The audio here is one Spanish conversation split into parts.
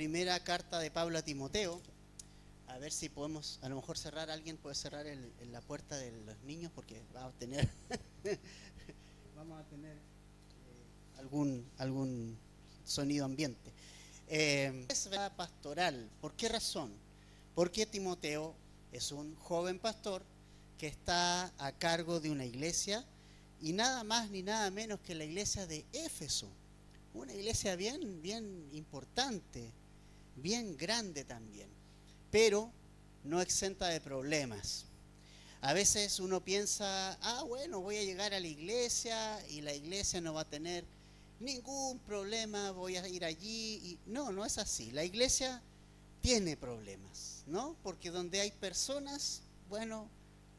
primera carta de Pablo a Timoteo. A ver si podemos, a lo mejor cerrar, alguien puede cerrar la puerta de los niños porque vamos a tener algún sonido ambiente. Es pastoral. ¿Por qué razón? Porque Timoteo es un joven pastor que está a cargo de una iglesia, y nada más ni nada menos que la iglesia de Éfeso. Una iglesia bien importante, bien grande también, pero no exenta de problemas. A veces uno piensa, bueno, voy a llegar a la iglesia y la iglesia no va a tener ningún problema, voy a ir allí. Y no es así. La iglesia tiene problemas, ¿no? Porque donde hay personas, bueno,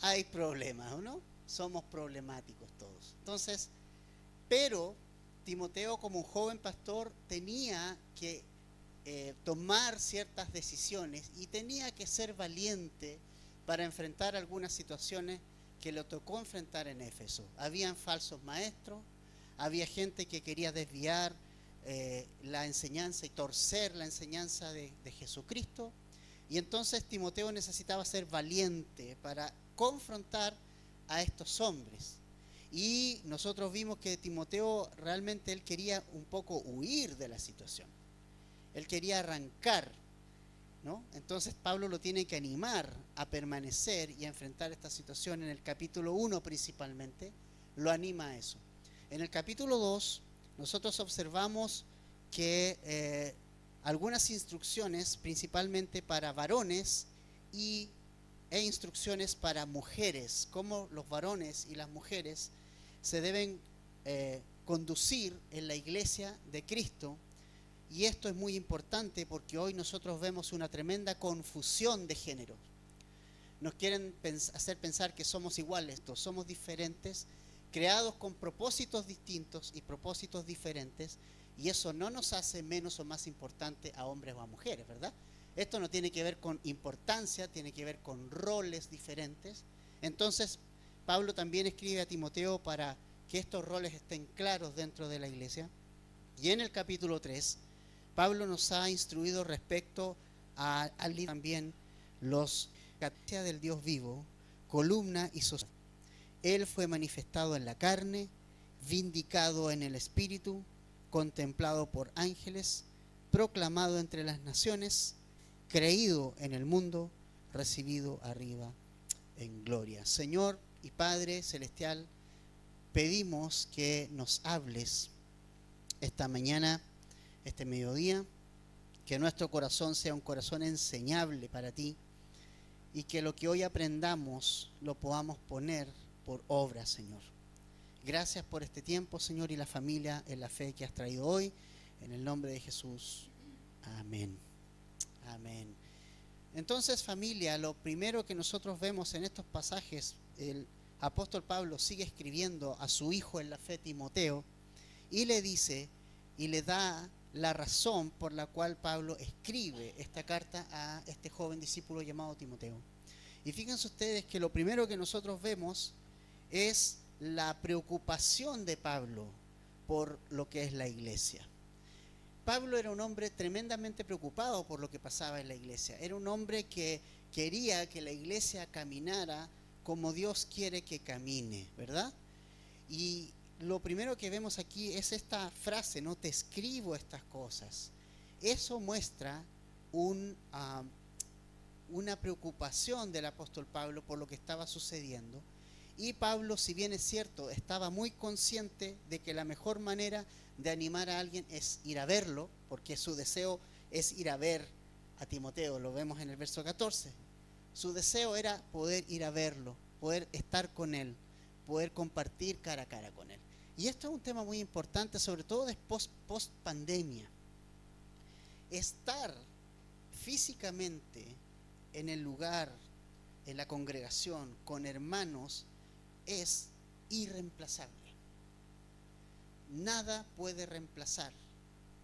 hay problemas, ¿no? Somos problemáticos todos. Entonces, pero Timoteo, como un joven pastor, tenía que tomar ciertas decisiones y tenía que ser valiente para enfrentar algunas situaciones que le tocó enfrentar en Éfeso. Habían falsos maestros, había gente que quería desviar la enseñanza y torcer la enseñanza de Jesucristo, y entonces Timoteo necesitaba ser valiente para confrontar a estos hombres. Y nosotros vimos que Timoteo realmente él quería un poco huir de la situación. Él quería arrancar, ¿no? Entonces Pablo lo tiene que animar a permanecer y a enfrentar esta situación. En el capítulo 1 principalmente lo anima a eso. En el capítulo 2 nosotros observamos que algunas instrucciones principalmente para varones e instrucciones para mujeres, cómo los varones y las mujeres se deben conducir en la iglesia de Cristo. Y esto es muy importante porque hoy nosotros vemos una tremenda confusión de género. Nos quieren hacer pensar que somos iguales, somos diferentes, creados con propósitos distintos y propósitos diferentes, y eso no nos hace menos o más importante a hombres o a mujeres, ¿verdad? Esto no tiene que ver con importancia, tiene que ver con roles diferentes. Entonces, Pablo también escribe a Timoteo para que estos roles estén claros dentro de la iglesia. Y en el capítulo 3, Pablo nos ha instruido respecto al libro también los catequesis del Dios vivo, columna y sostén. Él fue manifestado en la carne, vindicado en el espíritu, contemplado por ángeles, proclamado entre las naciones, creído en el mundo, recibido arriba en gloria. Señor y Padre Celestial, pedimos que nos hables esta mañana, este mediodía, que nuestro corazón sea un corazón enseñable para ti y que lo que hoy aprendamos lo podamos poner por obra, Señor. Gracias por este tiempo, Señor, y la familia en la fe que has traído hoy. En el nombre de Jesús. Amén. Amén. Entonces, familia, lo primero que nosotros vemos en estos pasajes, el apóstol Pablo sigue escribiendo a su hijo en la fe, Timoteo, y le dice y le da la razón por la cual Pablo escribe esta carta a este joven discípulo llamado Timoteo. Y fíjense ustedes que lo primero que nosotros vemos es la preocupación de Pablo por lo que es la iglesia. Pablo era un hombre tremendamente preocupado por lo que pasaba en la iglesia. Era un hombre que quería que la iglesia caminara como Dios quiere que camine, ¿verdad? Y lo primero que vemos aquí es esta frase, no te escribo estas cosas. Eso muestra una preocupación del apóstol Pablo por lo que estaba sucediendo. Y Pablo, si bien es cierto, estaba muy consciente de que la mejor manera de animar a alguien es ir a verlo, porque su deseo es ir a ver a Timoteo, lo vemos en el verso 14. Su deseo era poder ir a verlo, poder estar con él, poder compartir cara a cara con él. Y esto es un tema muy importante, sobre todo después post pandemia. Estar físicamente en el lugar, en la congregación, con hermanos, es irreemplazable. Nada puede reemplazar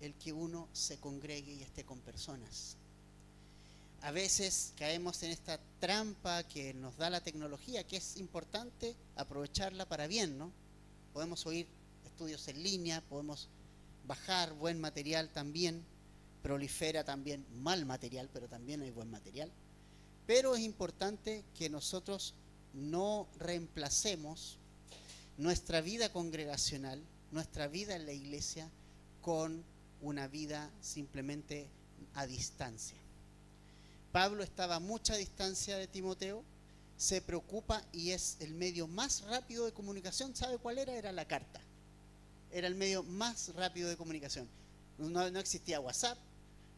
el que uno se congregue y esté con personas. A veces caemos en esta trampa que nos da la tecnología, que es importante aprovecharla para bien, ¿no? Podemos oír estudios en línea, podemos bajar buen material también, prolifera también mal material, pero también hay buen material. Pero es importante que nosotros no reemplacemos nuestra vida congregacional, nuestra vida en la iglesia, con una vida simplemente a distancia. Pablo estaba a mucha distancia de Timoteo, se preocupa y es el medio más rápido de comunicación. ¿Sabe cuál era? Era la carta. Era el medio más rápido de comunicación. No existía WhatsApp,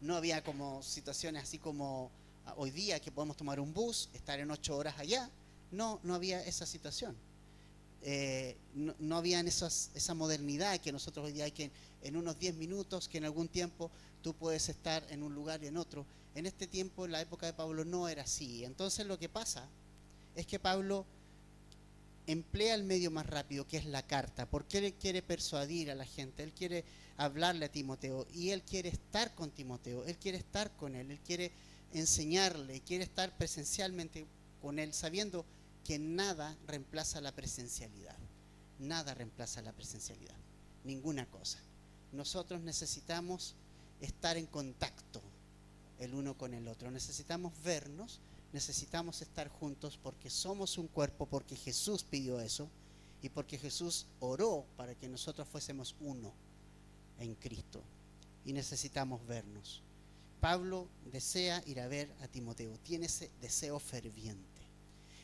no había como situaciones así como hoy día que podemos tomar un bus, estar en 8 horas allá. No había esa situación. No había esa modernidad que nosotros hoy día hay, que en unos 10 minutos, que en algún tiempo tú puedes estar en un lugar y en otro. En este tiempo, en la época de Pablo, no era así. Entonces lo que pasa es que Pablo emplea el medio más rápido, que es la carta, porque él quiere persuadir a la gente, él quiere hablarle a Timoteo, y él quiere estar con Timoteo, él quiere estar con él quiere enseñarle, quiere estar presencialmente con él, sabiendo que nada reemplaza la presencialidad. Nada reemplaza la presencialidad, ninguna cosa. Nosotros necesitamos estar en contacto el uno con el otro, necesitamos vernos, necesitamos estar juntos porque somos un cuerpo, porque Jesús pidió eso y porque Jesús oró para que nosotros fuésemos uno en Cristo, y necesitamos vernos. Pablo desea ir a ver a Timoteo, tiene ese deseo ferviente,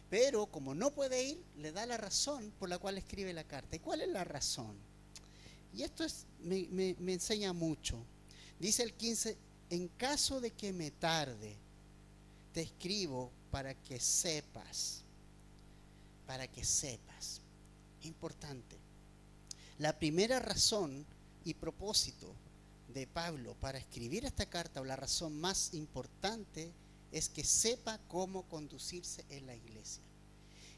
pero como no puede ir, le da la razón por la cual escribe la carta. ¿Y cuál es la razón? Y esto me enseña mucho. Dice el 15: en caso de que me tarde, te escribo para que sepas. Para que sepas. Importante. La primera razón y propósito de Pablo para escribir esta carta, o la razón más importante, es que sepa cómo conducirse en la iglesia.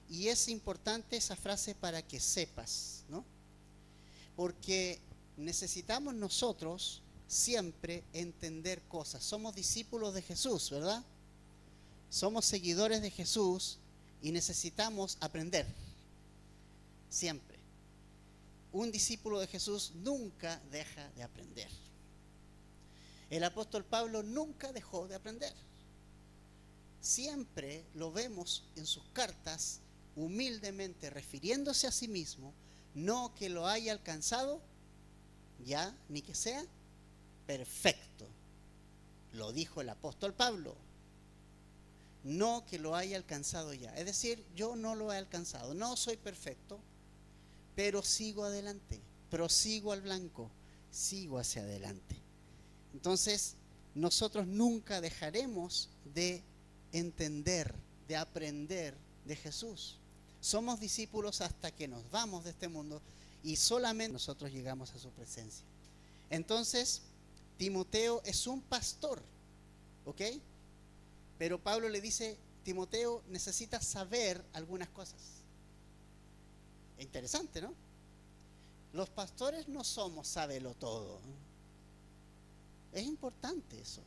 Y es importante esa frase, para que sepas, ¿no? Porque necesitamos nosotros siempre entender cosas. Somos discípulos de Jesús, ¿verdad? Somos seguidores de Jesús y necesitamos aprender. Siempre. Un discípulo de Jesús nunca deja de aprender. El apóstol Pablo nunca dejó de aprender. Siempre lo vemos en sus cartas humildemente refiriéndose a sí mismo, no que lo haya alcanzado ya, ni que sea perfecto. Lo dijo el apóstol Pablo. No que lo haya alcanzado ya. Es decir, yo no lo he alcanzado, no soy perfecto, pero sigo adelante, prosigo al blanco, sigo hacia adelante. Entonces, nosotros nunca dejaremos de entender, de aprender de Jesús. Somos discípulos hasta que nos vamos de este mundo y solamente nosotros llegamos a su presencia. Entonces, Timoteo es un pastor, ¿ok? Pero Pablo le dice: Timoteo, necesitas saber algunas cosas. Interesante, ¿no? Los pastores no somos sábelo todo. Es importante eso.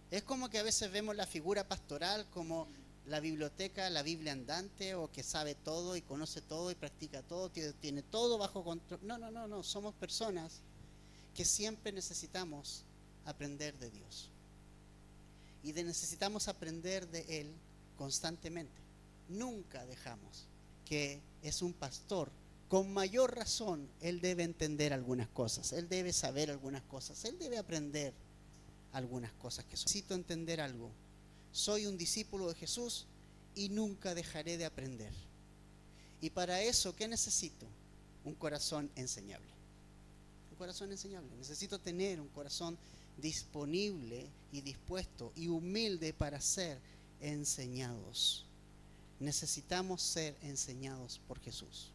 Es como que a veces vemos la figura pastoral como la biblioteca, la Biblia andante, o que sabe todo y conoce todo y practica todo, tiene todo bajo control. No. Somos personas que siempre necesitamos aprender de Dios. Y necesitamos aprender de Él constantemente. Nunca dejamos. Que es un pastor, con mayor razón, él debe entender algunas cosas, él debe saber algunas cosas, él debe aprender algunas cosas que son. Necesito entender algo. Soy un discípulo de Jesús y nunca dejaré de aprender. Y para eso, ¿qué necesito? Un corazón enseñable. Un corazón enseñable. Necesito tener un corazón disponible y dispuesto y humilde para ser enseñados. Necesitamos ser enseñados por Jesús.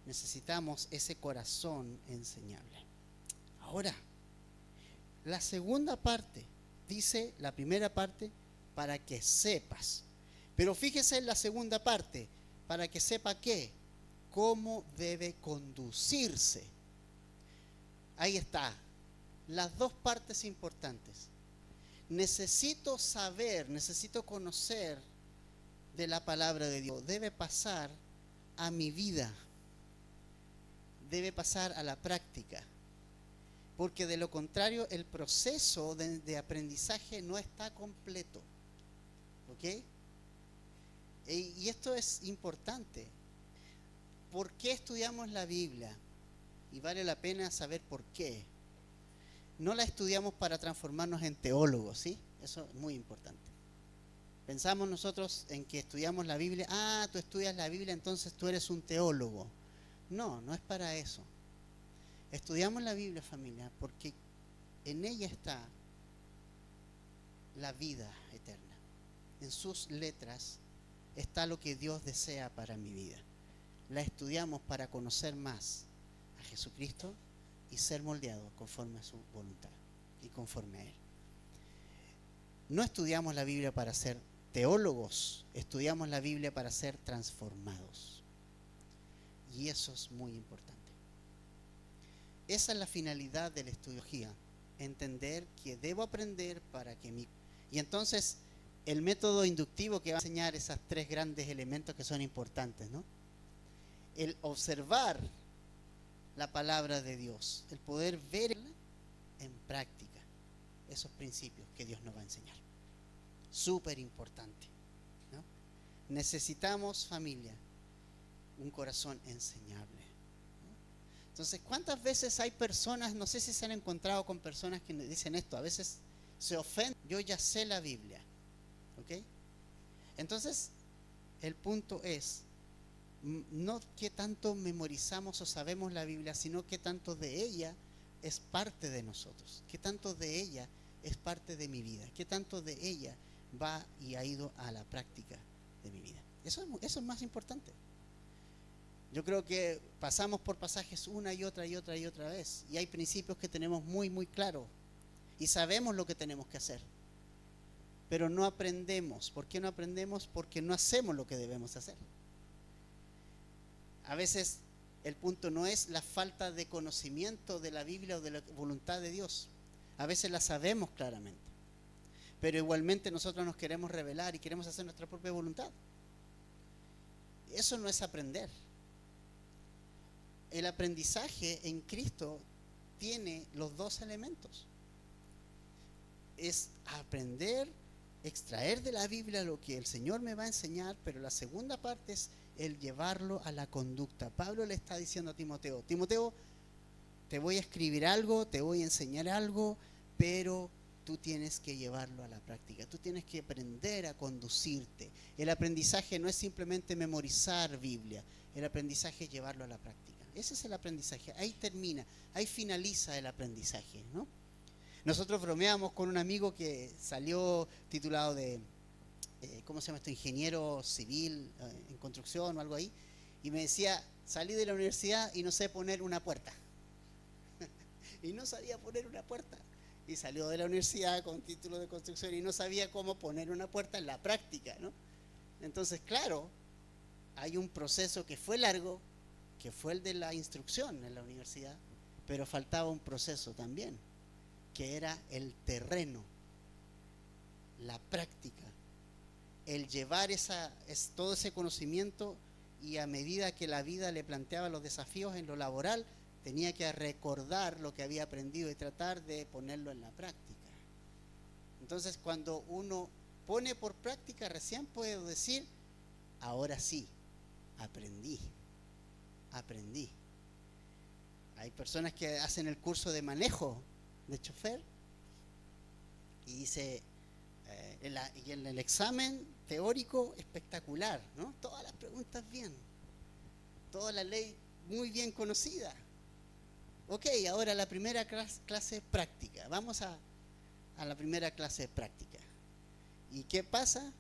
Necesitamos ese corazón enseñable. Ahora, la segunda parte, dice la primera parte, para que sepas. Pero fíjese en la segunda parte, para que sepa qué, cómo debe conducirse. Ahí está, las dos partes importantes. Necesito saber, necesito conocer de la palabra de Dios. Debe pasar a mi vida, debe pasar a la práctica. porque de lo contrario el proceso de aprendizaje no está completo. ¿Ok? Y esto es importante. ¿Por qué estudiamos la Biblia? Y vale la pena saber por qué. No la estudiamos para transformarnos en teólogos, ¿sí? Eso es muy importante. Pensamos nosotros en que estudiamos la Biblia. Ah, tú estudias la Biblia, entonces tú eres un teólogo. No, no es para eso. Estudiamos la Biblia, familia, porque en ella está la vida eterna. En sus letras está lo que Dios desea para mi vida. La estudiamos para conocer más a Jesucristo y ser moldeados conforme a su voluntad y conforme a Él. No estudiamos la Biblia para ser teólogos, estudiamos la Biblia para ser transformados. Y eso es muy importante. Esa es la finalidad de la estudiología, entender que debo aprender para que mi... Y entonces el método inductivo que va a enseñar esos tres grandes elementos que son importantes, ¿no? El observar la palabra de Dios, el poder verla en práctica, esos principios que Dios nos va a enseñar. Súper importante, ¿no? Necesitamos, familia, un corazón enseñable, ¿no? Entonces, ¿cuántas veces hay personas, no sé si se han encontrado con personas que dicen esto, a veces se ofenden, yo ya sé la Biblia, ¿ok? Entonces, el punto es, no qué tanto memorizamos o sabemos la Biblia, sino qué tanto de ella es parte de nosotros, qué tanto de ella es parte de mi vida, qué tanto de ella va y ha ido a la práctica de mi vida. Eso es más importante. Yo creo que pasamos por pasajes una y otra y otra y otra vez, y hay principios que tenemos muy, muy claros y sabemos lo que tenemos que hacer, pero no aprendemos. ¿Por qué no aprendemos? Porque no hacemos lo que debemos hacer. A veces el punto no es la falta de conocimiento de la Biblia o de la voluntad de Dios. A veces la sabemos claramente, pero igualmente nosotros nos queremos rebelar y queremos hacer nuestra propia voluntad. Eso no es aprender. El aprendizaje en Cristo tiene los dos elementos. Es aprender, extraer de la Biblia lo que el Señor me va a enseñar, pero la segunda parte es el llevarlo a la conducta. Pablo le está diciendo a Timoteo, Timoteo, te voy a escribir algo, te voy a enseñar algo, pero tú tienes que llevarlo a la práctica, tú tienes que aprender a conducirte. El aprendizaje no es simplemente memorizar Biblia, el aprendizaje es llevarlo a la práctica. Ese es el aprendizaje, ahí termina, ahí finaliza el aprendizaje, ¿no? Nosotros bromeamos con un amigo que salió titulado de, ¿cómo se llama esto? Ingeniero civil en construcción o algo ahí, y me decía, salí de la universidad y no sé poner una puerta. Y no sabía poner una puerta. Y salió de la universidad con título de construcción y no sabía cómo poner una puerta en la práctica, ¿no? Entonces, claro, hay un proceso que fue largo, que fue el de la instrucción en la universidad, pero faltaba un proceso también, que era el terreno, la práctica, el llevar todo ese conocimiento, y a medida que la vida le planteaba los desafíos en lo laboral, tenía que recordar lo que había aprendido y tratar de ponerlo en la práctica. Entonces, cuando uno pone por práctica, recién puedo decir, ahora sí, aprendí. Hay personas que hacen el curso de manejo de chofer y dice, y en el examen teórico espectacular, ¿no? Todas las preguntas bien, toda la ley muy bien conocida. Ok, ahora la primera clase práctica. Vamos a la primera clase práctica. ¿Y qué pasa?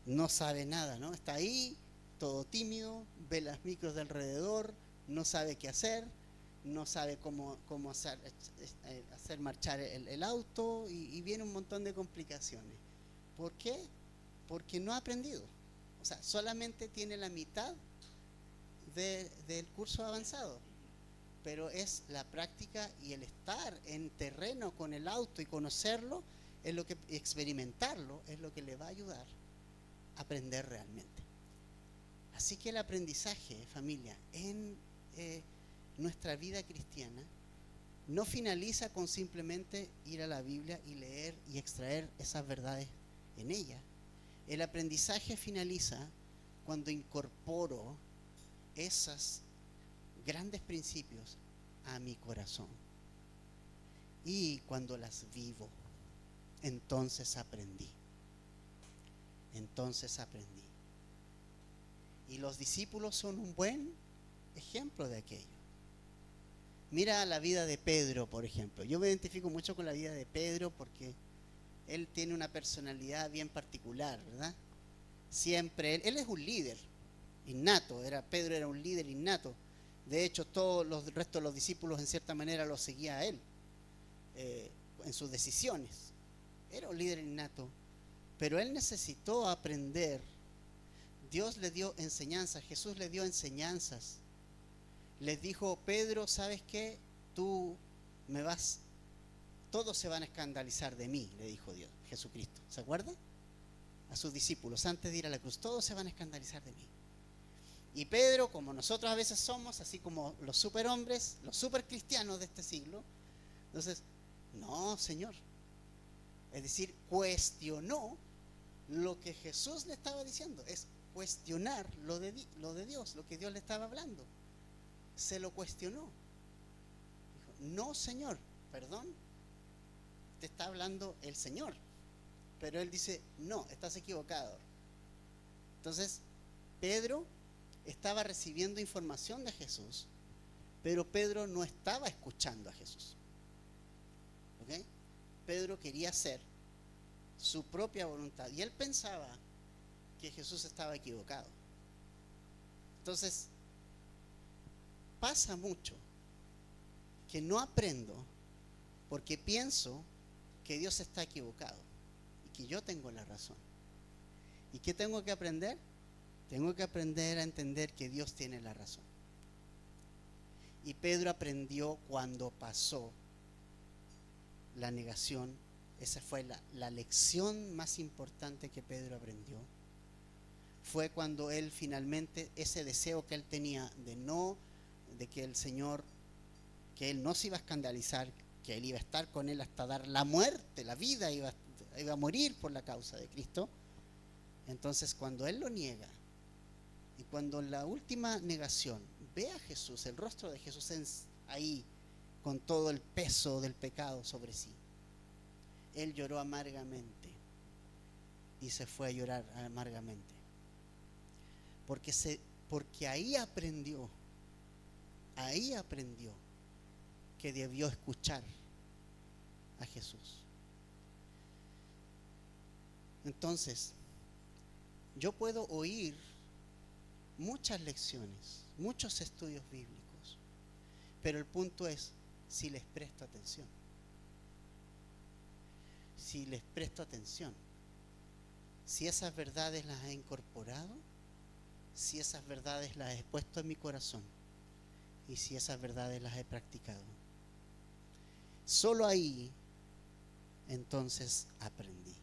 No sabe nada, ¿no? Está ahí, todo tímido, ve las micros de alrededor, no sabe qué hacer, no sabe cómo hacer marchar el auto, y viene un montón de complicaciones. ¿Por qué? Porque no ha aprendido. O sea, solamente tiene la mitad del curso avanzado. Pero es la práctica y el estar en terreno con el auto y conocerlo, es lo que, experimentarlo, es lo que le va a ayudar a aprender realmente. Así que el aprendizaje, familia, en nuestra vida cristiana no finaliza con simplemente ir a la Biblia y leer y extraer esas verdades en ella. El aprendizaje finaliza cuando incorporo esos grandes principios a mi corazón. Y cuando las vivo, entonces aprendí. Entonces aprendí. Y los discípulos son un buen ejemplo de aquello. Mira la vida de Pedro, por ejemplo. Yo me identifico mucho con la vida de Pedro porque él tiene una personalidad bien particular, ¿verdad? Siempre, él es un líder innato, Pedro era un líder innato. De hecho, todos los restos de los discípulos en cierta manera lo seguían a él en sus decisiones. Era un líder innato, pero él necesitó aprender. Dios le dio enseñanzas, Jesús le dio enseñanzas. Les dijo: Pedro, ¿sabes qué? Tú me vas, todos se van a escandalizar de mí, le dijo Dios, Jesucristo. ¿Se acuerda? A sus discípulos, antes de ir a la cruz, todos se van a escandalizar de mí. Y Pedro, como nosotros a veces somos, así como los superhombres, los supercristianos de este siglo, entonces, no, Señor. Es decir, cuestionó lo que Jesús le estaba diciendo. Es cuestionar lo de Dios, lo que Dios le estaba hablando. Se lo cuestionó. Dijo: no, Señor, perdón, te está hablando el Señor. Pero él dice: no, estás equivocado. Entonces, Pedro estaba recibiendo información de Jesús, pero Pedro no estaba escuchando a Jesús. ¿Ok? Pedro quería hacer su propia voluntad y él pensaba que Jesús estaba equivocado. Entonces, pasa mucho que no aprendo porque pienso que Dios está equivocado y que yo tengo la razón. ¿Y qué tengo que aprender? Tengo que aprender a entender que Dios tiene la razón. Y Pedro aprendió cuando pasó la negación. Esa fue la lección más importante que Pedro aprendió. Fue cuando él finalmente, ese deseo que él tenía de que el Señor, que él no se iba a escandalizar, que él iba a estar con él hasta dar la muerte, la vida, iba a morir por la causa de Cristo. Entonces, cuando él lo niega, y cuando en la última negación ve a Jesús, el rostro de Jesús ahí, con todo el peso del pecado sobre sí, él lloró amargamente y se fue a llorar amargamente. Porque ahí aprendió que debió escuchar a Jesús. Entonces, yo puedo oír muchas lecciones, muchos estudios bíblicos, pero el punto es si les presto atención. Si les presto atención, si esas verdades las he incorporado, si esas verdades las he puesto en mi corazón y si esas verdades las he practicado. Solo ahí entonces aprendí.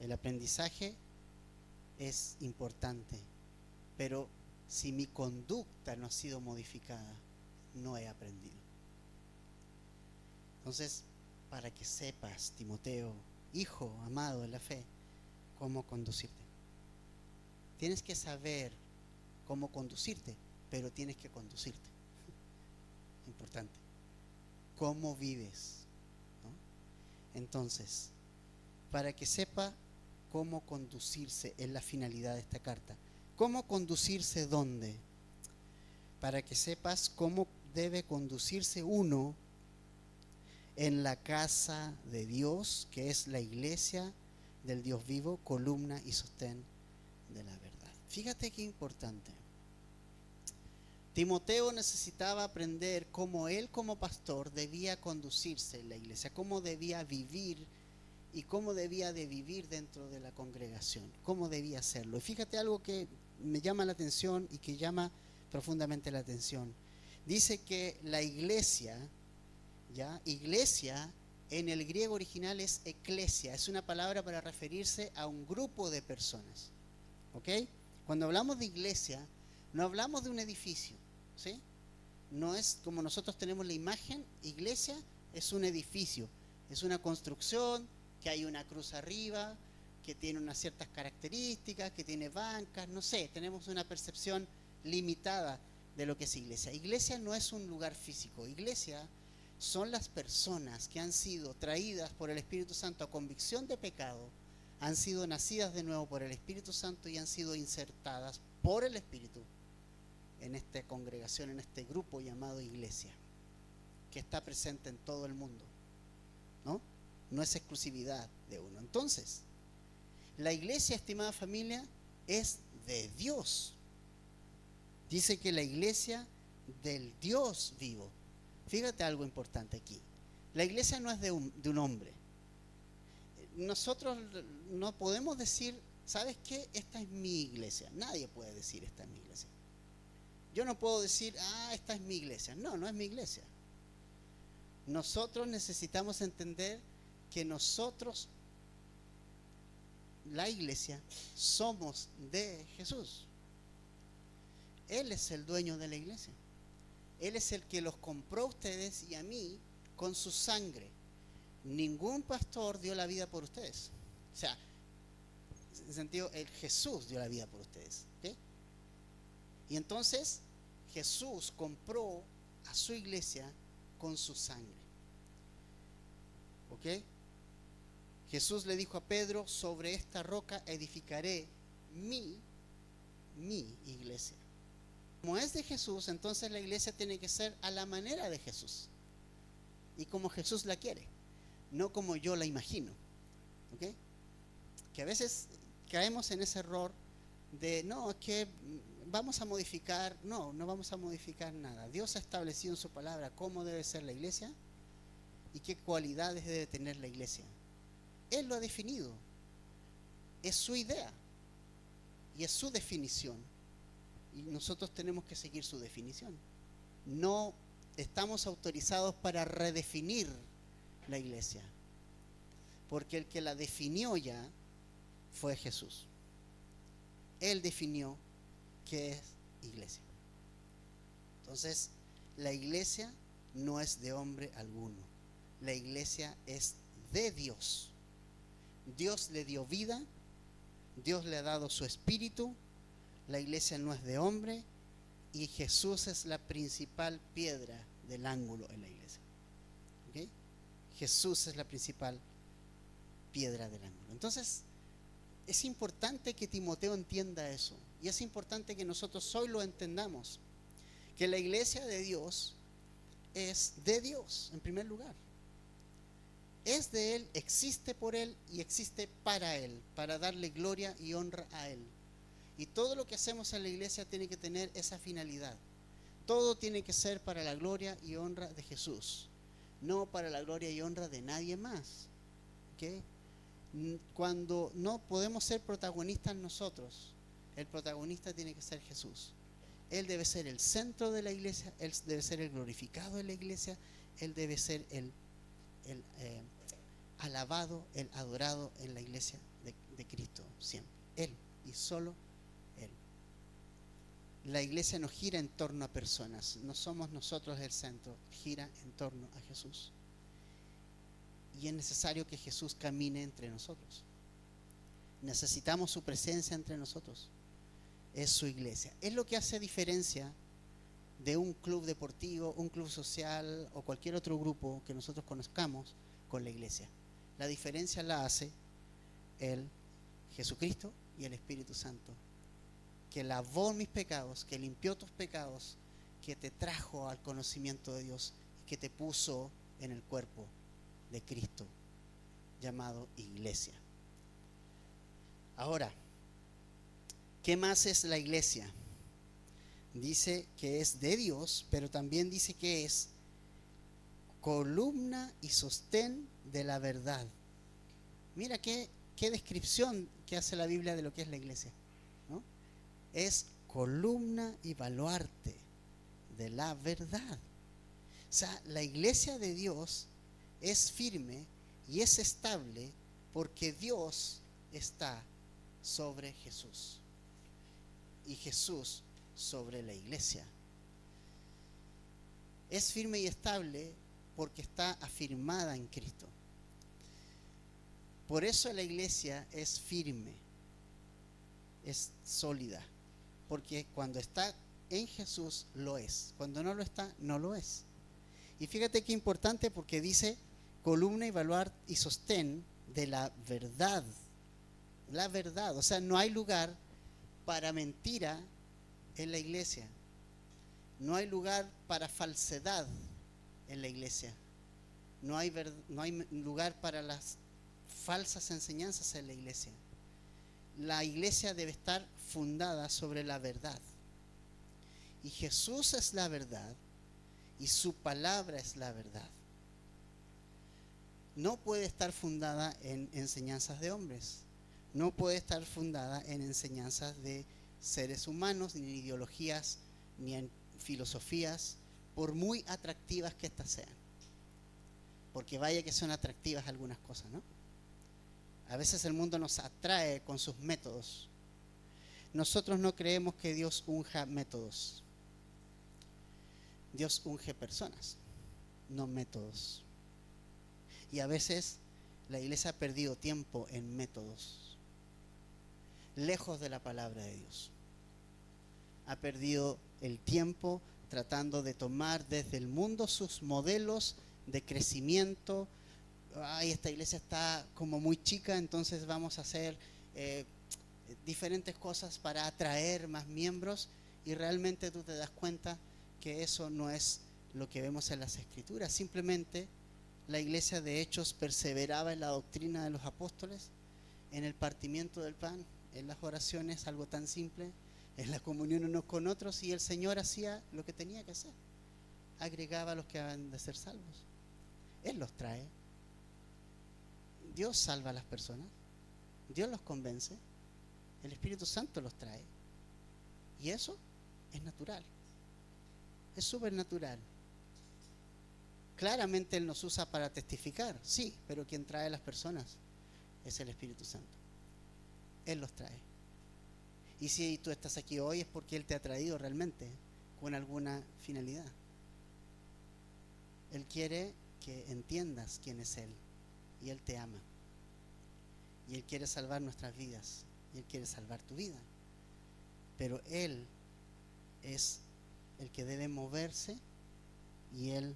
El aprendizaje es importante, pero si mi conducta no ha sido modificada, no he aprendido. Entonces, para que sepas, Timoteo, hijo amado en la fe, cómo conducirte. Tienes que saber cómo conducirte, pero tienes que conducirte. Importante. ¿Cómo vives? ¿No? Entonces, para que sepa cómo conducirse es la finalidad de esta carta. ¿Cómo conducirse dónde? Para que sepas cómo debe conducirse uno en la casa de Dios, que es la iglesia del Dios vivo, columna y sostén de la verdad. Fíjate qué importante. Timoteo necesitaba aprender cómo él como pastor debía conducirse en la iglesia, cómo debía vivir y cómo debía de vivir dentro de la congregación, cómo debía hacerlo. Y fíjate algo que me llama la atención y que llama profundamente la atención. Dice que la iglesia, iglesia en el griego original es eclesia, es una palabra para referirse a un grupo de personas. ¿Ok? Cuando hablamos de iglesia, no hablamos de un edificio, ¿sí? no es como nosotros tenemos la imagen. Iglesia es un edificio, es una construcción, que hay una cruz arriba, que tiene unas ciertas características, que tiene bancas, no sé, tenemos una percepción limitada de lo que es iglesia. Iglesia no es un lugar físico, iglesia son las personas que han sido traídas por el Espíritu Santo a convicción de pecado, han sido nacidas de nuevo por el Espíritu Santo y han sido insertadas por el Espíritu en esta congregación, en este grupo llamado iglesia, que está presente en todo el mundo, ¿no? No es exclusividad de uno. Entonces, la iglesia, estimada familia, es de Dios. Dice que la iglesia del Dios vivo. Fíjate algo importante aquí. La iglesia no es de un hombre. Nosotros no podemos decir, ¿sabes qué? Esta es mi iglesia. Nadie puede decir, esta es mi iglesia. Yo no puedo decir, esta es mi iglesia. No, no es mi iglesia. Nosotros necesitamos entender que nosotros, la iglesia, somos de Jesús. Él es el dueño de la iglesia. Él es el que los compró a ustedes y a mí con su sangre. Ningún pastor dio la vida por ustedes. O sea, en sentido, Jesús dio la vida por ustedes. ¿Okay? Y entonces Jesús compró a su iglesia con su sangre. ¿Ok? Jesús le dijo a Pedro, sobre esta roca edificaré mi iglesia. Como es de Jesús, entonces la iglesia tiene que ser a la manera de Jesús. Y como Jesús la quiere, no como yo la imagino. ¿Ok? Que a veces caemos en ese error de, no, es que vamos a modificar. No, no vamos a modificar nada. Dios ha establecido en su palabra cómo debe ser la iglesia y qué cualidades debe tener la iglesia. Él lo ha definido. Es su idea y es su definición. Y nosotros tenemos que seguir su definición. No estamos autorizados para redefinir la iglesia, porque el que la definió ya fue Jesús. Él definió qué es iglesia. Entonces, la iglesia no es de hombre alguno. La iglesia es de Dios. Dios le dio vida, Dios le ha dado su espíritu. La iglesia no es de hombre y Jesús es la principal piedra del ángulo en la iglesia. ¿Okay? Jesús es la principal piedra del ángulo. Entonces, es importante que Timoteo entienda eso. Y es importante que nosotros hoy lo entendamos. Que la iglesia de Dios es de Dios, en primer lugar. Es de Él, existe por Él y existe para Él, para darle gloria y honra a Él. Y todo lo que hacemos en la iglesia tiene que tener esa finalidad. Todo tiene que ser para la gloria y honra de Jesús, no para la gloria y honra de nadie más. ¿Okay? Cuando no podemos ser protagonistas nosotros, el protagonista tiene que ser Jesús. Él debe ser el centro de la iglesia, Él debe ser el glorificado de la iglesia, Él debe ser el alabado, el adorado en la iglesia de Cristo siempre. Él y solo Él. La iglesia no gira en torno a personas, no somos nosotros el centro, gira en torno a Jesús. Y es necesario que Jesús camine entre nosotros. Necesitamos su presencia entre nosotros. Es su iglesia. Es lo que hace diferencia de un club deportivo, un club social o cualquier otro grupo que nosotros conozcamos con la iglesia. La diferencia la hace el Jesucristo y el Espíritu Santo, que lavó mis pecados, que limpió tus pecados, que te trajo al conocimiento de Dios y que te puso en el cuerpo de Cristo, llamado iglesia. Ahora, ¿qué más es la iglesia? Dice que es de Dios, pero también dice que es columna y sostén de la verdad. Mira qué descripción que hace la Biblia de lo que es la iglesia, ¿no? Es columna y baluarte de la verdad. O sea, la iglesia de Dios es firme y es estable porque Dios está sobre Jesús y Jesús sobre la iglesia. Es firme y estable porque está afirmada en Cristo. Por eso la iglesia es firme, es sólida, porque cuando está en Jesús lo es, cuando no lo está, no lo es. Y fíjate qué importante, porque dice columna y baluarte y sostén de la verdad. La verdad, o sea, no hay lugar para mentira en la iglesia. No hay lugar para falsedad en la iglesia. No hay lugar para las falsas enseñanzas en la iglesia. La iglesia debe estar fundada sobre la verdad. Y Jesús es la verdad y su palabra es la verdad. No puede estar fundada en enseñanzas de hombres. No puede estar fundada en enseñanzas de seres humanos, ni en ideologías, ni en filosofías, por muy atractivas que éstas sean. Porque vaya que son atractivas algunas cosas, ¿no? A veces el mundo nos atrae con sus métodos. Nosotros no creemos que Dios unja métodos. Dios unge personas, no métodos. Y a veces la iglesia ha perdido tiempo en métodos, lejos de la palabra de Dios. Ha perdido el tiempo tratando de tomar desde el mundo sus modelos de crecimiento. Ay, esta iglesia está como muy chica, entonces vamos a hacer diferentes cosas para atraer más miembros, y realmente tú te das cuenta que eso no es lo que vemos en las Escrituras. Simplemente la iglesia de Hechos perseveraba en la doctrina de los apóstoles, en el partimiento del pan, en las oraciones, algo tan simple, en la comunión unos con otros, y el Señor hacía lo que tenía que hacer. Agregaba a los que han de ser salvos. Él los trae. Dios salva a las personas. Dios los convence. El Espíritu Santo los trae. Y eso es natural. Es supernatural. Claramente Él nos usa para testificar, sí, pero quien trae a las personas es el Espíritu Santo. Él los trae. Y si tú estás aquí hoy es porque Él te ha traído realmente con alguna finalidad. Él quiere que entiendas quién es Él, y Él te ama. Y Él quiere salvar nuestras vidas, y Él quiere salvar tu vida. Pero Él es el que debe moverse, y Él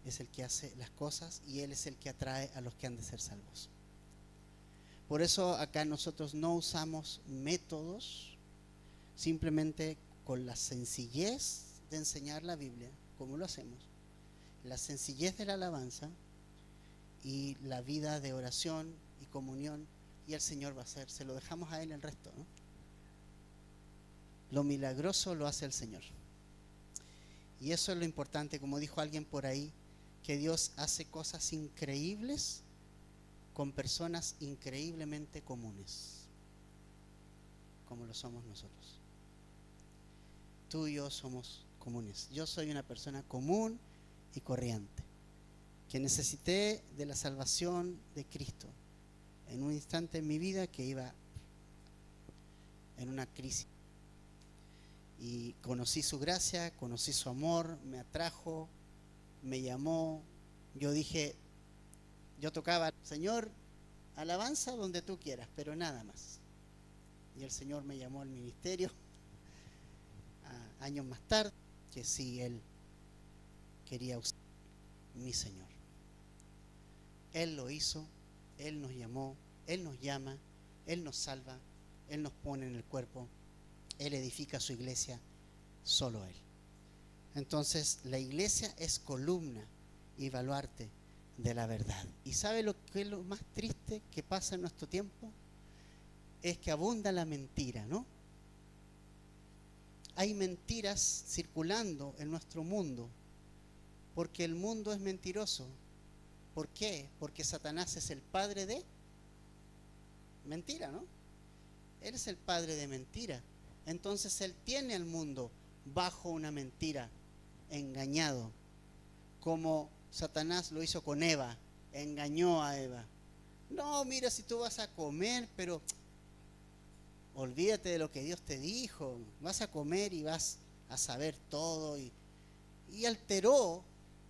es el que hace las cosas, y Él es el que atrae a los que han de ser salvos. Por eso acá nosotros no usamos métodos, simplemente con la sencillez de enseñar la Biblia, como lo hacemos, la sencillez de la alabanza y la vida de oración y comunión, y el Señor va a hacer, se lo dejamos a Él el resto, ¿no? Lo milagroso lo hace el Señor. Y eso es lo importante, como dijo alguien por ahí, que Dios hace cosas increíbles con personas increíblemente comunes, como lo somos nosotros. Tú y yo somos comunes. Yo soy una persona común y corriente, que necesité de la salvación de Cristo en un instante en mi vida que iba en una crisis. Y conocí su gracia, conocí su amor, me atrajo, me llamó. Yo dije, yo tocaba, Señor, alabanza donde tú quieras, pero nada más. Y el Señor me llamó al ministerio años más tarde, que sí, Él quería usar mi Señor. Él lo hizo, Él nos llamó, Él nos llama, Él nos salva, Él nos pone en el cuerpo, Él edifica su iglesia, solo Él. Entonces la iglesia es columna y baluarte de la verdad. ¿Y sabe lo que es lo más triste que pasa en nuestro tiempo? Es que abunda la mentira, ¿no? Hay mentiras circulando en nuestro mundo, porque el mundo es mentiroso. ¿Por qué? Porque Satanás es el padre de mentira, ¿no? Él es el padre de mentira. Entonces Él tiene al mundo bajo una mentira, engañado, como Satanás lo hizo con Eva, engañó a Eva. No, mira, si tú vas a comer, pero olvídate de lo que Dios te dijo, vas a comer y vas a saber todo, y alteró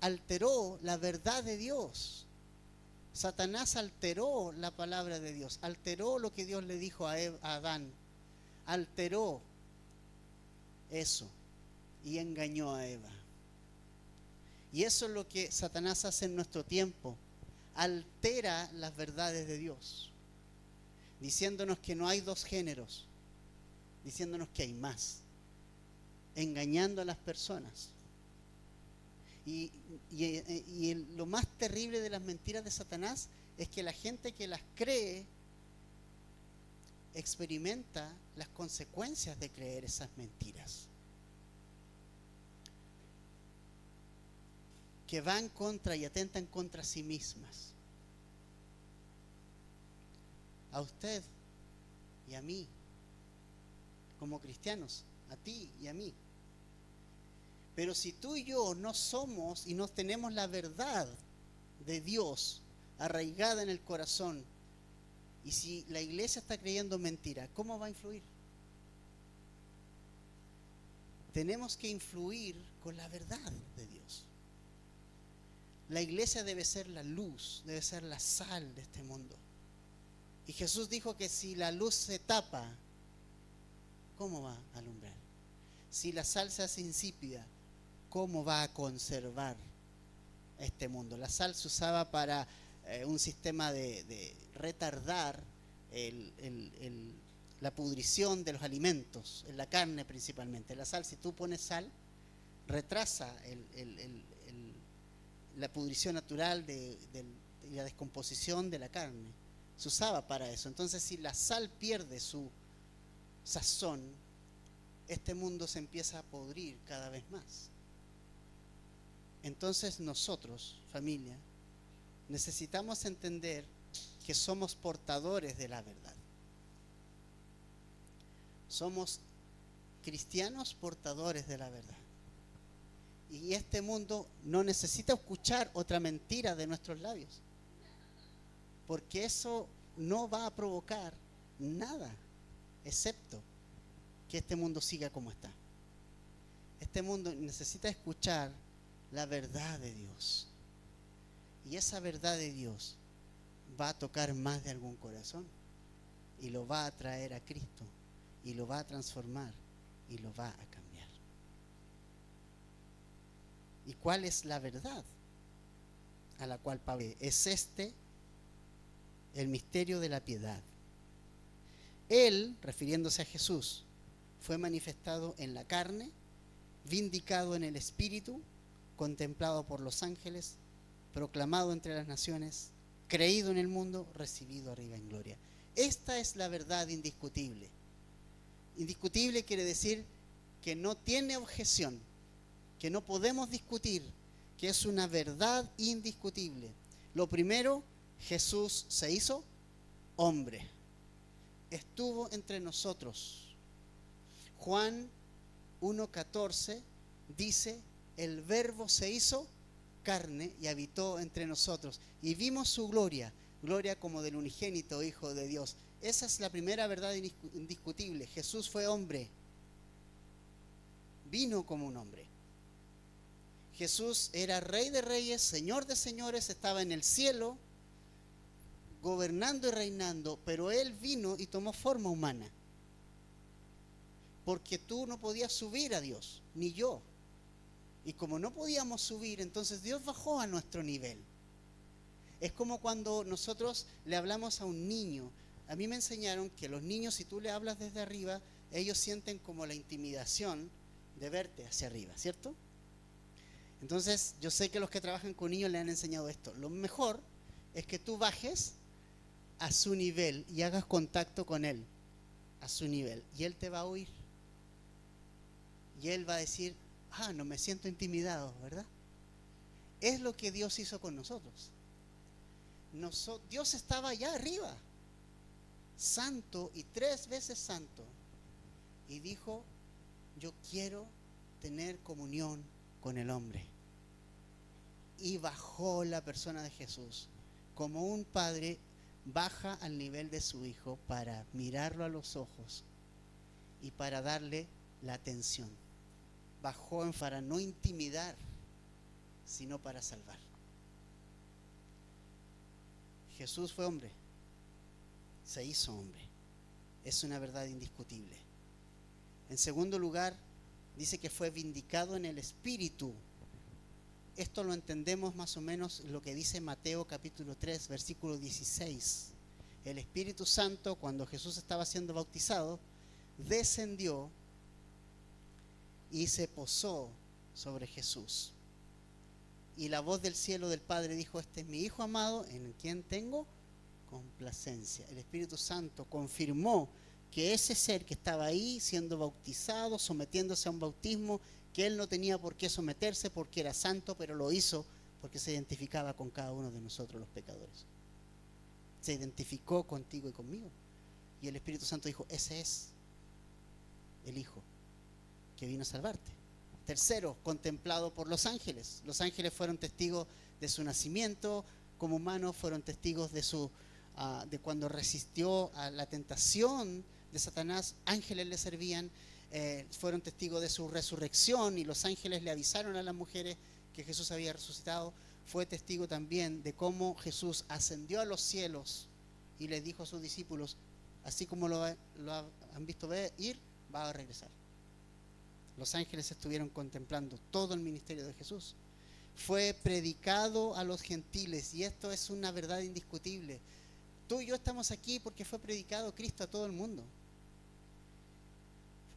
alteró la verdad de Dios. Satanás alteró la palabra de Dios, alteró lo que Dios le dijo a Adán, alteró eso y engañó a Eva. Y eso es lo que Satanás hace en nuestro tiempo, altera las verdades de Dios, diciéndonos que no hay dos géneros, diciéndonos que hay más, engañando a las personas. Y lo más terrible de las mentiras de Satanás es que la gente que las cree experimenta las consecuencias de creer esas mentiras, que van contra y atentan contra sí mismas. A usted y a mí, como cristianos, a ti y a mí. Pero si tú y yo no somos y no tenemos la verdad de Dios arraigada en el corazón, y si la iglesia está creyendo mentira, ¿cómo va a influir? Tenemos que influir con la verdad de Dios. La iglesia debe ser la luz, debe ser la sal de este mundo. Y Jesús dijo que si la luz se tapa, ¿cómo va a alumbrar? Si la sal se hace insípida, ¿cómo va a conservar este mundo? La sal se usaba para un sistema de retardar la pudrición de los alimentos, en la carne principalmente. La sal, si tú pones sal, retrasa la pudrición natural y la descomposición de la carne. Se usaba para eso. Entonces, si la sal pierde su sazón, este mundo se empieza a podrir cada vez más. Entonces nosotros, familia, necesitamos entender que somos portadores de la verdad. Somos cristianos portadores de la verdad. Y este mundo no necesita escuchar otra mentira de nuestros labios, porque eso no va a provocar nada, excepto que este mundo siga como está. Este mundo necesita escuchar la verdad de Dios. Y esa verdad de Dios va a tocar más de algún corazón y lo va a traer a Cristo y lo va a transformar y lo va a cambiar. ¿Y cuál es la verdad a la cual Pablo es el misterio de la piedad? Él, refiriéndose a Jesús, fue manifestado en la carne, vindicado en el espíritu, contemplado por los ángeles, proclamado entre las naciones, creído en el mundo, recibido arriba en gloria. Esta es la verdad indiscutible. Indiscutible quiere decir que no tiene objeción, que no podemos discutir, que es una verdad indiscutible. Lo primero, Jesús se hizo hombre, estuvo entre nosotros. Juan 1:14 dice: el Verbo se hizo carne y habitó entre nosotros, y vimos su gloria, gloria como del unigénito Hijo de Dios. Esa es la primera verdad indiscutible. Jesús fue hombre, vino como un hombre. Jesús era Rey de reyes, Señor de señores, estaba en el cielo, gobernando y reinando, pero Él vino y tomó forma humana, porque tú no podías subir a Dios, ni yo. Y como no podíamos subir, entonces Dios bajó a nuestro nivel. Es como cuando nosotros le hablamos a un niño. A mí me enseñaron que los niños, si tú le hablas desde arriba, ellos sienten como la intimidación de verte hacia arriba, ¿cierto? Entonces, yo sé que los que trabajan con niños le han enseñado esto. Lo mejor es que tú bajes a su nivel y hagas contacto con él a su nivel, y él te va a oír. Y él va a decir: ah, no me siento intimidado, ¿verdad? Es lo que Dios hizo con nosotros. Dios estaba allá arriba, santo y 3 veces santo, y dijo: yo quiero tener comunión con el hombre. Y bajó la persona de Jesús, como un padre baja al nivel de su hijo para mirarlo a los ojos y para darle la atención. Bajó para no intimidar, sino para salvar. Jesús fue hombre, se hizo hombre. Es una verdad indiscutible. En segundo lugar, dice que fue vindicado en el Espíritu. Esto lo entendemos más o menos lo que dice Mateo capítulo 3, versículo 16. El Espíritu Santo, cuando Jesús estaba siendo bautizado, descendió y se posó sobre Jesús. Y la voz del cielo del Padre dijo: este es mi Hijo amado, en quien tengo complacencia. El Espíritu Santo confirmó que ese ser que estaba ahí siendo bautizado, sometiéndose a un bautismo que él no tenía por qué someterse porque era santo, pero lo hizo porque se identificaba con cada uno de nosotros los pecadores. Se identificó contigo y conmigo. Y el Espíritu Santo dijo: ese es el Hijo que vino a salvarte. Tercero, contemplado por los ángeles. Los ángeles fueron testigos de su nacimiento como humano, fueron testigos de cuando resistió a la tentación de Satanás. Ángeles le servían, fueron testigos de su resurrección, y los ángeles le avisaron a las mujeres que Jesús había resucitado. Fue testigo también de cómo Jesús ascendió a los cielos y les dijo a sus discípulos: así como lo han visto ir, va a regresar. Los ángeles estuvieron contemplando todo el ministerio de Jesús. Fue predicado a los gentiles, y esto es una verdad indiscutible. Tú y yo estamos aquí porque fue predicado Cristo a todo el mundo.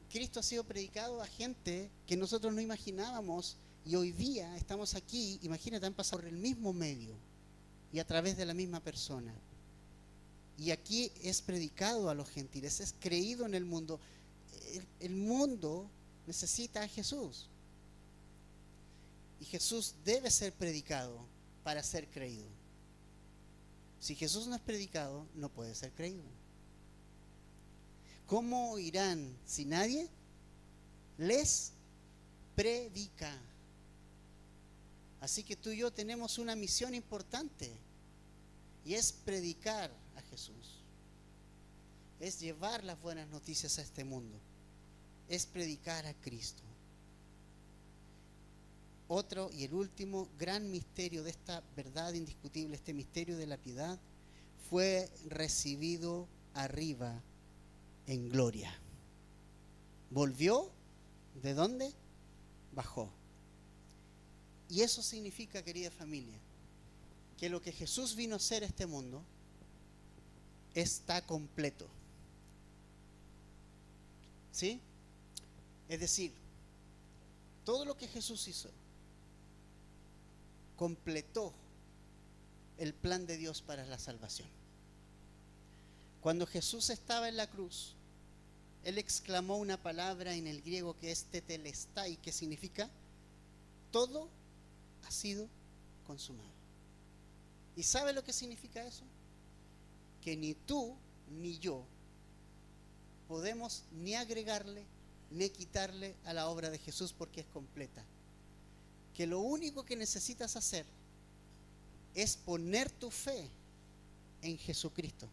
Cristo ha sido predicado a gente que nosotros no imaginábamos, y hoy día estamos aquí. Imagínate, han pasado por el mismo medio y a través de la misma persona. Y aquí es predicado a los gentiles, es creído en el mundo. El mundo necesita a Jesús. Y Jesús debe ser predicado para ser creído. Si Jesús no es predicado, no puede ser creído. ¿Cómo irán si nadie les predica? Así que tú y yo tenemos una misión importante, y es predicar a Jesús. Es llevar las buenas noticias a este mundo. Es predicar a Cristo. Otro y el último gran misterio de esta verdad indiscutible, este misterio de la piedad, fue recibido arriba en gloria. Volvió, ¿de dónde? Bajó. Y eso significa, querida familia, que lo que Jesús vino a hacer a este mundo está completo. ¿Sí? Es decir, todo lo que Jesús hizo completó el plan de Dios para la salvación. Cuando Jesús estaba en la cruz, Él exclamó una palabra en el griego que es tetelestai, que significa: todo ha sido consumado. ¿Y sabe lo que significa eso? Que ni tú ni yo podemos ni agregarle ni quitarle a la obra de Jesús, porque es completa. Que lo único que necesitas hacer es poner tu fe en Jesucristo.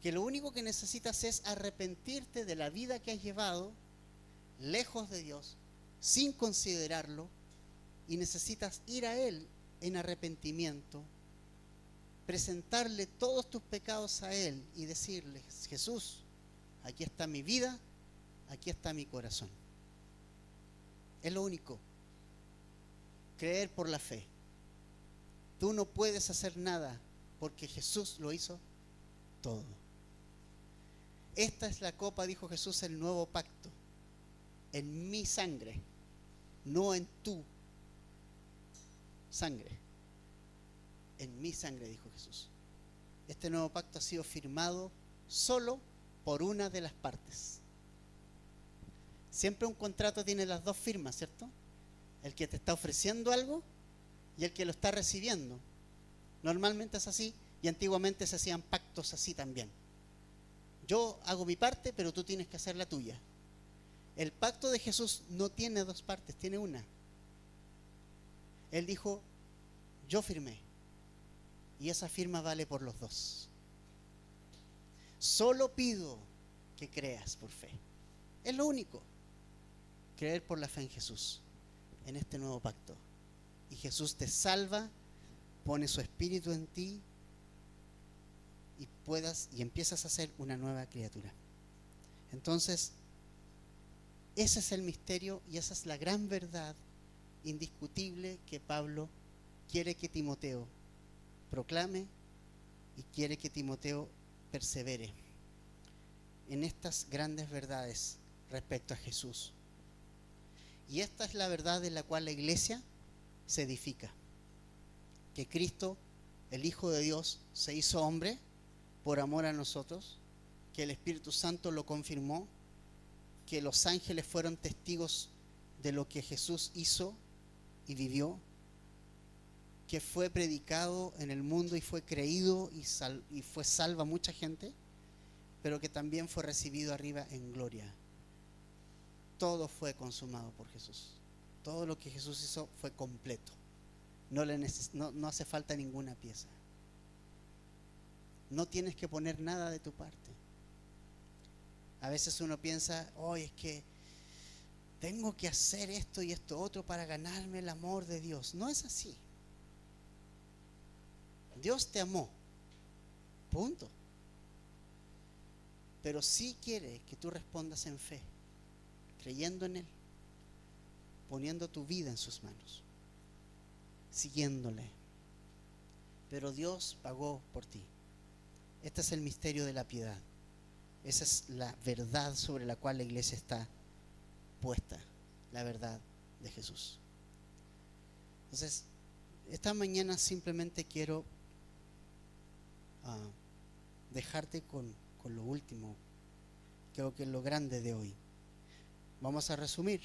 Que lo único que necesitas es arrepentirte de la vida que has llevado lejos de Dios, sin considerarlo, y necesitas ir a Él en arrepentimiento, presentarle todos tus pecados a Él y decirle: Jesús, aquí está mi vida, aquí está mi corazón. Es lo único. Creer por la fe. Tú no puedes hacer nada porque Jesús lo hizo todo. Esta es la copa, dijo Jesús, el nuevo pacto, en mi sangre, no en tu sangre. En mi sangre, dijo Jesús. Este nuevo pacto ha sido firmado solo por una de las partes. Siempre un contrato tiene las dos firmas, ¿cierto? El que te está ofreciendo algo y el que lo está recibiendo. Normalmente es así, y antiguamente se hacían pactos así también. Yo hago mi parte, pero tú tienes que hacer la tuya. El pacto de Jesús no tiene dos partes, tiene una. Él dijo: yo firmé, y esa firma vale por los dos. Solo pido que creas por fe. Es lo único. Creer por la fe en Jesús, en este nuevo pacto. y Jesús te salva, pone su espíritu en ti y empiezas a ser una nueva criatura. Entonces, ese es el misterio y esa es la gran verdad indiscutible que Pablo quiere que Timoteo proclame y quiere que Timoteo persevere en estas grandes verdades respecto a Jesús. Y esta es la verdad de la cual la iglesia se edifica: que Cristo, el Hijo de Dios, se hizo hombre por amor a nosotros, que el Espíritu Santo lo confirmó, que los ángeles fueron testigos de lo que Jesús hizo y vivió, que fue predicado en el mundo y fue creído y fue salva mucha gente, pero que también fue recibido arriba en gloria. Todo fue consumado por Jesús. Todo lo que Jesús hizo fue completo. No hace falta ninguna pieza. No tienes que poner nada de tu parte. A veces uno piensa, es que tengo que hacer esto y esto otro para ganarme el amor de Dios. No es así. Dios te amó, punto. Pero sí quiere que tú respondas en fe, creyendo en Él, poniendo tu vida en sus manos, siguiéndole. Pero Dios pagó por ti. Este es el misterio de la piedad. Esa es la verdad sobre la cual la iglesia está puesta, la verdad de Jesús. Entonces, esta mañana simplemente quiero dejarte con lo último, creo que es lo grande de hoy. Vamos a resumir.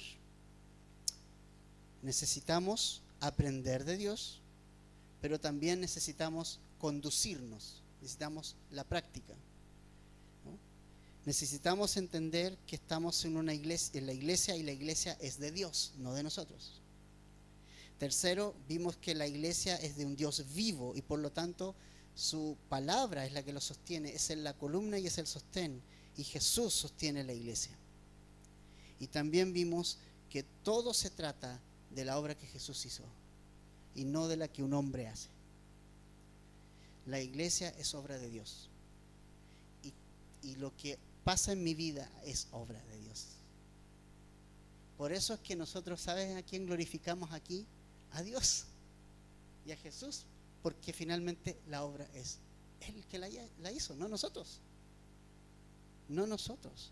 Necesitamos aprender de Dios, pero también necesitamos conducirnos, necesitamos la práctica, ¿no? Necesitamos entender que estamos en la iglesia y la iglesia es de Dios, no de nosotros. Tercero, vimos que la iglesia es de un Dios vivo y por lo tanto su palabra es la que lo sostiene, es la columna y es el sostén, y Jesús sostiene la iglesia. Y también vimos que todo se trata de la obra que Jesús hizo y no de la que un hombre hace. La iglesia es obra de Dios y lo que pasa en mi vida es obra de Dios. Por eso es que nosotros, ¿sabes a quién glorificamos aquí? A Dios y a Jesús, porque finalmente la obra es Él que la hizo, no nosotros. No nosotros.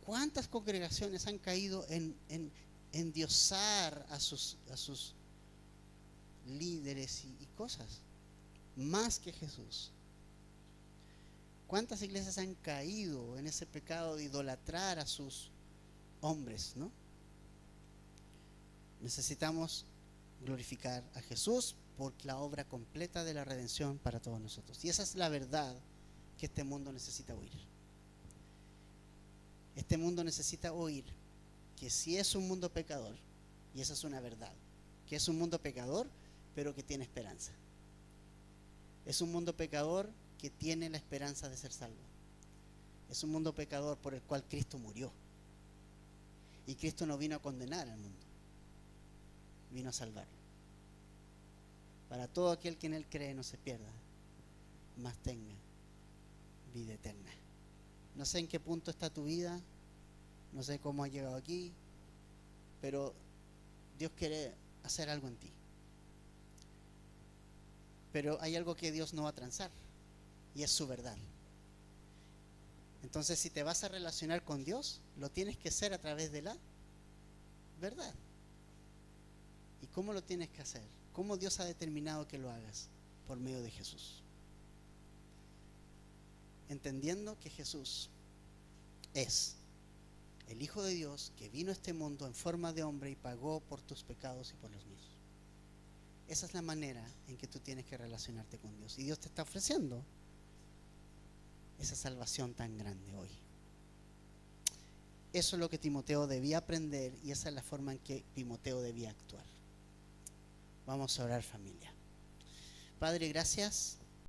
¿Cuántas congregaciones han caído en endiosar a sus líderes y cosas más que Jesús? ¿Cuántas iglesias han caído en ese pecado de idolatrar a sus hombres, ¿no? Necesitamos glorificar a Jesús por la obra completa de la redención para todos nosotros. Y esa es la verdad que este mundo necesita oír. Este mundo necesita oír que sí es un mundo pecador, y esa es una verdad, que es un mundo pecador, pero que tiene esperanza. Es un mundo pecador que tiene la esperanza de ser salvo. Es un mundo pecador por el cual Cristo murió. Y Cristo no vino a condenar al mundo, vino a salvarlo. Para todo aquel que en Él cree no se pierda, mas tenga vida eterna. No sé en qué punto está tu vida, no sé cómo has llegado aquí, pero Dios quiere hacer algo en ti. Pero hay algo que Dios no va a transar, y es su verdad. Entonces, si te vas a relacionar con Dios, lo tienes que hacer a través de la verdad. ¿Y cómo lo tienes que hacer? ¿Cómo Dios ha determinado que lo hagas? Por medio de Jesús. Entendiendo que Jesús es el Hijo de Dios que vino a este mundo en forma de hombre y pagó por tus pecados y por los míos. Esa es la manera en que tú tienes que relacionarte con Dios. Y Dios te está ofreciendo esa salvación tan grande hoy. Eso es lo que Timoteo debía aprender y esa es la forma en que Timoteo debía actuar. Vamos a orar, familia. Padre, gracias